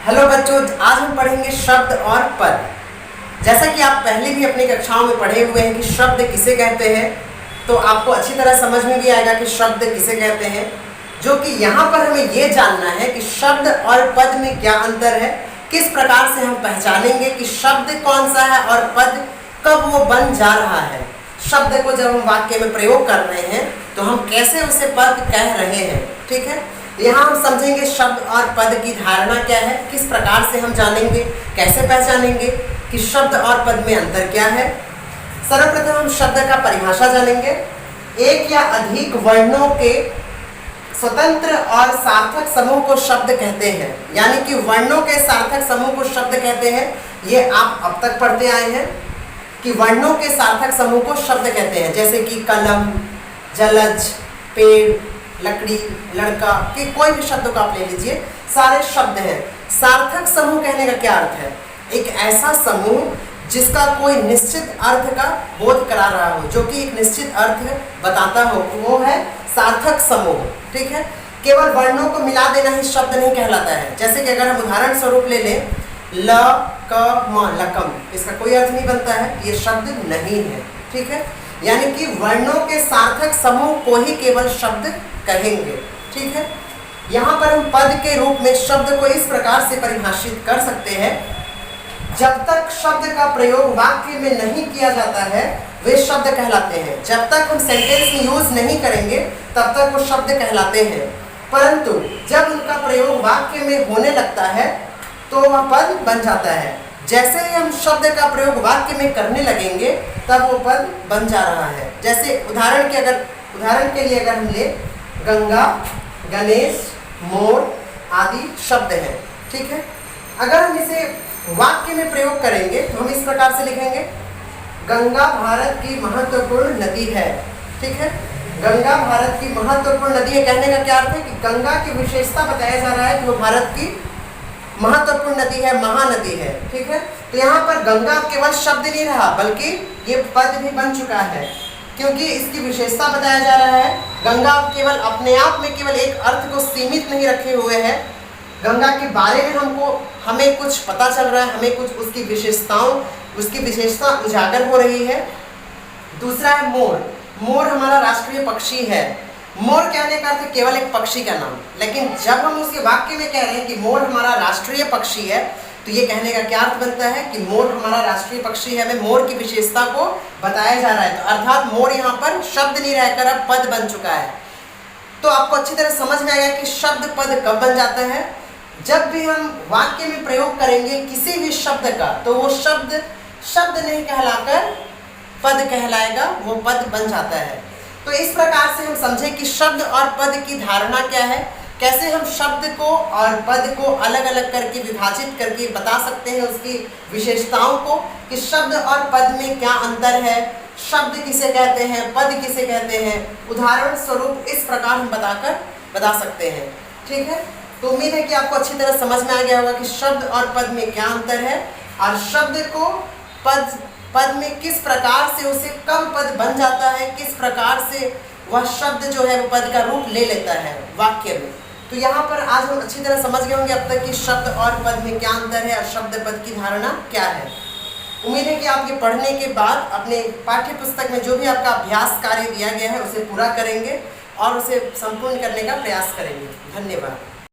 Hello बच्चों, आज हम पढ़ेंगे शब्द और पद। जैसा कि आप पहले भी अपनी कक्षाओं में पढ़े हुए हैं कि शब्द किसे कहते हैं, तो आपको अच्छी तरह समझ में भी आएगा कि शब्द किसे कहते हैं। जो कि यहाँ पर हमें ये जानना है कि शब्द और पद में क्या अंतर है, किस प्रकार से हम पहचानेंगे कि शब्द कौन सा है और पद कब वो बन जा रहा है। शब्द को जब हम वाक्य में प्रयोग कर रहे हैं तो हम कैसे उसे पद कह रहे हैं। ठीक है, यहाँ हम समझेंगे शब्द और पद की धारणा क्या है, किस प्रकार से हम जानेंगे, कैसे पहचानेंगे कि शब्द और पद में अंतर क्या है। सर्वप्रथम हम शब्द का परिभाषा जानेंगे। एक या अधिक वर्णों के स्वतंत्र और सार्थक समूह को शब्द कहते हैं, यानी कि वर्णों के सार्थक समूह को शब्द कहते हैं। ये आप अब तक पढ़ते आए हैं कि वर्णों के सार्थक समूह को शब्द कहते हैं, जैसे कि कलम, जलज, पेड़, लकड़ी, लड़का के कोई भी शब्द को आप ले लीजिए, सारे शब्द हैं। सार्थक समूह कहने का क्या अर्थ है? एक ऐसा समूह जिसका कोई निश्चित अर्थ का बोध करा रहा हो, जो कि एक निश्चित अर्थ बताता हो, वो है सार्थक समूह। ठीक है, केवल वर्णों को मिला देना ही शब्द नहीं कहलाता है। जैसे कि अगर हम उदाहरण स्वरूप ले लें ल क म लकम, इसका कोई अर्थ नहीं बनता है, ये शब्द नहीं है। ठीक है, यानी कि वर्णों के सार्थक समूह को ही केवल शब्द कहेंगे। ठीक है, यहाँ पर हम पद के रूप में शब्द को इस प्रकार से परिभाषित कर सकते हैं, जब तक शब्द का प्रयोग वाक्य में नहीं किया जाता है वे शब्द कहलाते हैं। जब तक हम सेंटेंस में यूज नहीं करेंगे तब तक वो शब्द कहलाते हैं, परंतु जब उनका प्रयोग वाक्य में होने लगता है तो वह पद बन जाता है। जैसे ही हम शब्द का प्रयोग वाक्य में करने लगेंगे तब वो पद बन जा रहा है। जैसे उदाहरण के लिए अगर हम ले गंगा, गणेश, मोर आदि शब्द हैं। ठीक है, अगर हम इसे वाक्य में प्रयोग करेंगे तो हम इस प्रकार से लिखेंगे, गंगा भारत की महत्वपूर्ण नदी है। ठीक है, गंगा भारत की महत्वपूर्ण नदी है कहने का क्या अर्थ है कि गंगा की विशेषता बताया जा रहा है कि वो भारत की महत्वपूर्ण नदी है, महानदी है। ठीक है, तो यहाँ पर गंगा केवल शब्द नहीं रहा बल्कि ये पद भी बन चुका है, क्योंकि इसकी विशेषता बताया जा रहा है। गंगा केवल अपने आप में केवल एक अर्थ को सीमित नहीं रखे हुए है, गंगा के बारे में हमें कुछ पता चल रहा है, हमें कुछ उसकी विशेषता उजागर हो रही है। दूसरा है मोर। मोर हमारा राष्ट्रीय पक्षी है। मोर कहने का अर्थ केवल एक पक्षी का नाम, लेकिन जब हम उसके वाक्य में कह रहे हैं कि मोर हमारा राष्ट्रीय पक्षी है तो ये कहने का क्या अर्थ बनता है कि मोर हमारा राष्ट्रीय पक्षी है, हमें मोर की विशेषता को बताया जा रहा है। तो अर्थात मोर यहाँ पर शब्द नहीं रहकर अब पद बन चुका है। तो आपको अच्छी तरह समझ में आएगा कि शब्द पद कब बन जाता है। जब भी हम वाक्य में प्रयोग करेंगे किसी भी शब्द का तो वो शब्द नहीं कहलाकर पद कहलाएगा, वो पद बन जाता है। तो इस प्रकार से हम समझे कि शब्द और पद की धारणा क्या है, कैसे हम शब्द को और पद को अलग अलग करके विभाजित करके बता सकते हैं उसकी विशेषताओं को, कि शब्द और पद में क्या अंतर है, शब्द किसे कहते हैं, पद किसे कहते हैं। उदाहरण स्वरूप इस प्रकार हम बता सकते हैं। ठीक है, तो उम्मीद है कि आपको अच्छी तरह समझ में आ गया होगा कि शब्द और पद में क्या अंतर है और शब्द को पद में किस प्रकार से उसे कम पद बन जाता है, किस प्रकार से वह शब्द जो है वो पद का रूप ले लेता है वाक्य में। तो यहाँ पर आज हम अच्छी तरह समझ गए होंगे अब तक कि शब्द और पद में क्या अंतर है और शब्द पद की धारणा क्या है। उम्मीद है कि आप ये पढ़ने के बाद अपने पाठ्य पुस्तक में जो भी आपका अभ्यास कार्य दिया गया है उसे पूरा करेंगे और उसे संपूर्ण करने का प्रयास करेंगे। धन्यवाद।